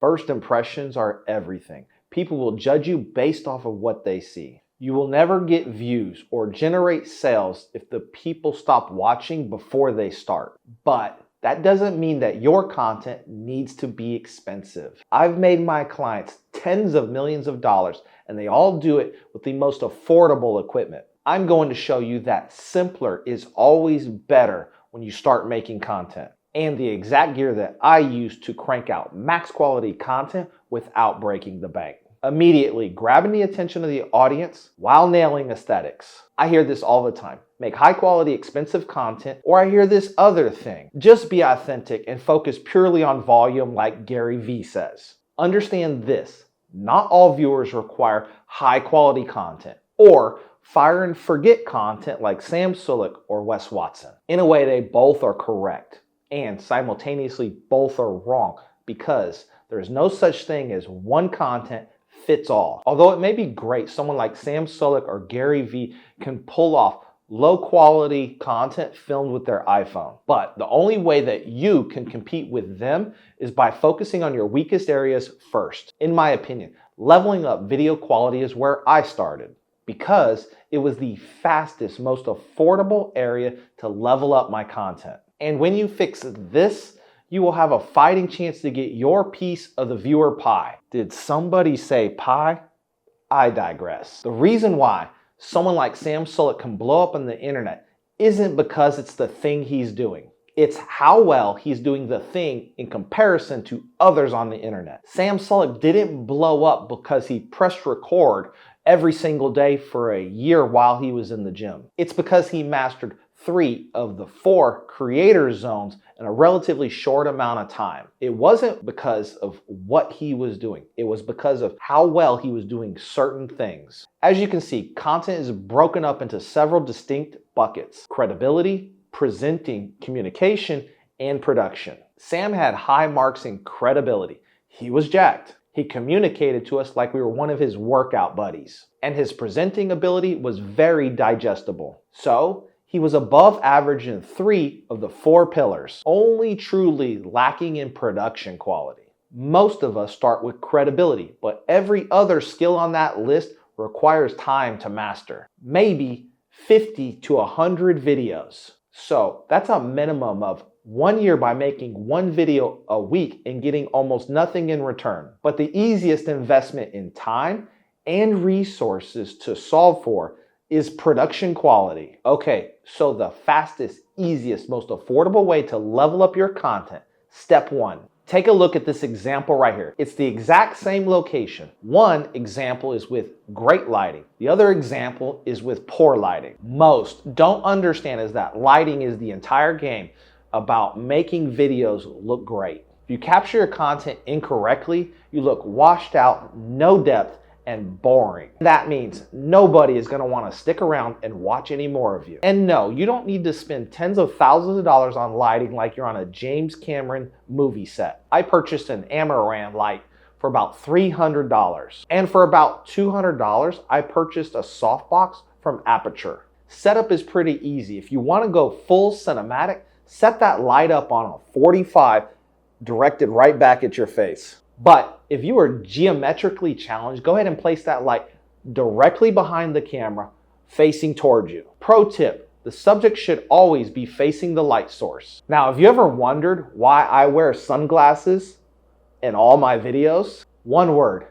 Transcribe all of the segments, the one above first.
First impressions are everything. People will judge you based off of what they see. You will never get views or generate sales if the people stop watching before they start. But that doesn't mean that your content needs to be expensive. I've made my clients tens of millions of dollars, and they all do it with the most affordable equipment. I'm going to show you that simpler is always better when you start making content, and the exact gear that I use to crank out max quality content without breaking the bank. Immediately grabbing the attention of the audience while nailing aesthetics. I hear this all the time. Make high quality, expensive content, or I hear this other thing. Just be authentic and focus purely on volume like Gary Vee says. Understand this, not all viewers require high quality content or fire and forget content like Sam Sulek or Wes Watson. In a way, they both are correct, and simultaneously both are wrong, because there is no such thing as one content fits all. Although it may be great, someone like Sam Sulek or Gary Vee can pull off low quality content filmed with their iPhone. But the only way that you can compete with them is by focusing on your weakest areas first. In my opinion, leveling up video quality is where I started, because it was the fastest, most affordable area to level up my content. And when you fix this, you will have a fighting chance to get your piece of the viewer pie. Did somebody say pie? I digress. The reason why someone like Sam Sulek can blow up on the internet isn't because it's the thing he's doing. It's how well he's doing the thing in comparison to others on the internet. Sam Sulek didn't blow up because he pressed record every single day for a year while he was in the gym. It's because he mastered 3 of the 4 creator zones in a relatively short amount of time. It wasn't because of what he was doing. It was because of how well he was doing certain things. As you can see, content is broken up into several distinct buckets: credibility, presenting, communication, and production. Sam had high marks in credibility. He was jacked. He communicated to us like we were one of his workout buddies. And his presenting ability was very digestible. So, he was above average in 3 of the 4 pillars, only truly lacking in production quality. Most of us start with credibility, but every other skill on that list requires time to master. Maybe 50 to 100 videos. So that's a minimum of 1 year by making 1 video a week and getting almost nothing in return. But the easiest investment in time and resources to solve for is production quality. Okay, so the fastest, easiest, most affordable way to level up your content. Step 1. Take a look at this example right here. It's the exact same location. One example is with great lighting. The other example is with poor lighting. Most don't understand is that lighting is the entire game about making videos look great. If you capture your content incorrectly, you look washed out, no depth, and boring. That means nobody is going to want to stick around and watch any more of you. And no, you don't need to spend tens of thousands of dollars on lighting like you're on a James Cameron movie set. I purchased an Amaran light for about $300. And for about $200, I purchased a softbox from Aperture. Setup is pretty easy. If you want to go full cinematic, set that light up on a 45 directed right back at your face. But if you are geometrically challenged, go ahead and place that light directly behind the camera, facing towards you. Pro tip, the subject should always be facing the light source. Now, have you ever wondered why I wear sunglasses in all my videos? One word: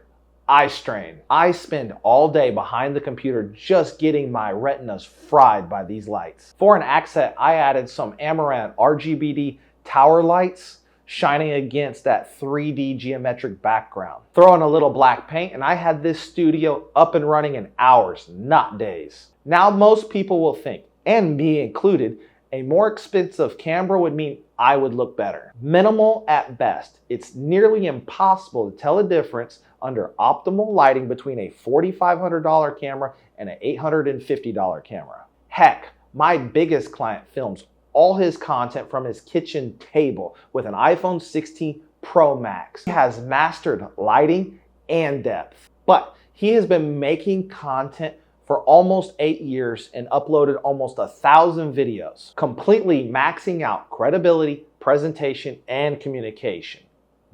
eye strain. I spend all day behind the computer just getting my retinas fried by these lights. For an accent, I added some Amaran RGBD tower lights shining against that 3D geometric background. Throw in a little black paint and I had this studio up and running in hours, not days. Now most people will think, and me included, a more expensive camera would mean I would look better. Minimal at best. It's nearly impossible to tell the difference under optimal lighting between a $4,500 camera and an $850 camera. Heck, my biggest client films all his content from his kitchen table with an iPhone 16 Pro Max. He has mastered lighting and depth, but he has been making content for almost 8 years and uploaded almost 1,000 videos, completely maxing out credibility, presentation, and communication.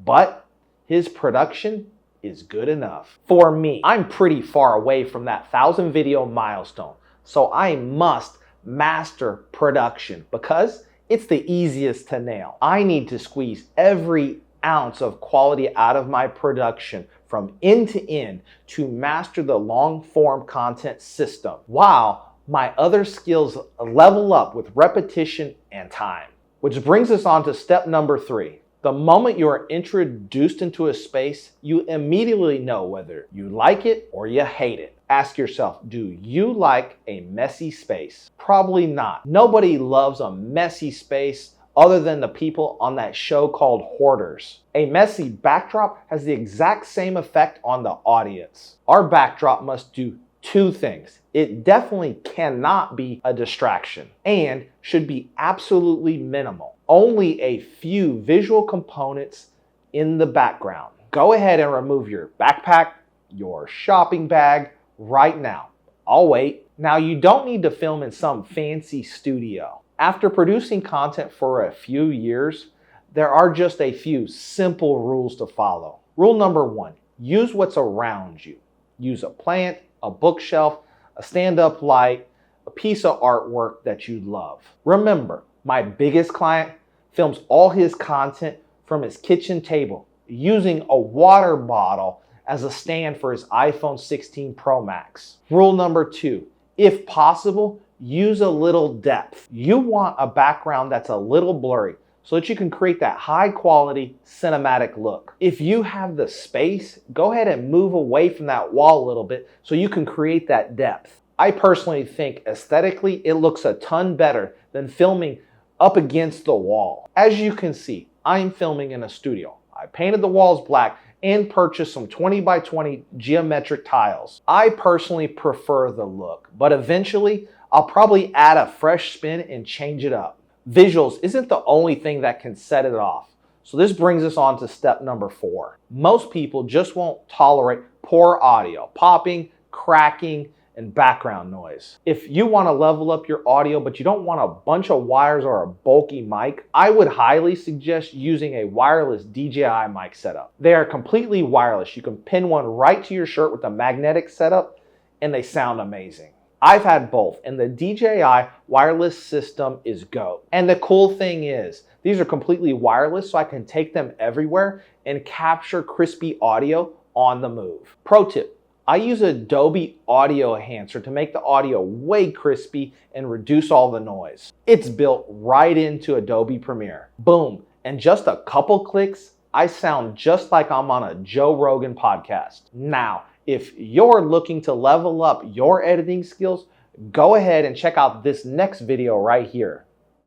But his production is good enough. For me, I'm pretty far away from that 1,000 video milestone, so I must master production because it's the easiest to nail. I need to squeeze every ounce of quality out of my production from end to end to master the long form content system, while my other skills level up with repetition and time. Which brings us on to step number 3. The moment you are introduced into a space, you immediately know whether you like it or you hate it. Ask yourself, do you like a messy space? Probably not. Nobody loves a messy space other than the people on that show called Hoarders. A messy backdrop has the exact same effect on the audience. Our backdrop must do 2 things. It definitely cannot be a distraction and should be absolutely minimal. Only a few visual components in the background. Go ahead and remove your backpack, your shopping bag right now. I'll wait. Now, you don't need to film in some fancy studio. After producing content for a few years, there are just a few simple rules to follow. Rule number 1, use what's around you. Use a plant, a bookshelf, a stand-up light, a piece of artwork that you love. Remember, my biggest client films all his content from his kitchen table using a water bottle as a stand for his iPhone 16 Pro Max. Rule number 2, if possible, use a little depth. You want a background that's a little blurry so that you can create that high quality cinematic look. If you have the space, go ahead and move away from that wall a little bit so you can create that depth. I personally think aesthetically it looks a ton better than filming up against the wall. As you can see, I'm filming in a studio. I painted the walls black and purchased some 20 by 20 geometric tiles. I personally prefer the look, but eventually I'll probably add a fresh spin and change it up. Visuals isn't the only thing that can set it off. So this brings us on to step number 4. Most people just won't tolerate poor audio, popping, cracking, and background noise. If you want to level up your audio but you don't want a bunch of wires or a bulky mic, I would highly suggest using a wireless DJI mic setup. They are completely wireless. You can pin one right to your shirt with a magnetic setup and they sound amazing. I've had both, and the DJI wireless system is GOAT. And the cool thing is, these are completely wireless, so I can take them everywhere and capture crispy audio on the move. Pro tip, I use Adobe Audio Enhancer to make the audio way crispy and reduce all the noise. It's built right into Adobe Premiere. Boom, and just a couple clicks, I sound just like I'm on a Joe Rogan podcast. Now, if you're looking to level up your editing skills, go ahead and check out this next video right here.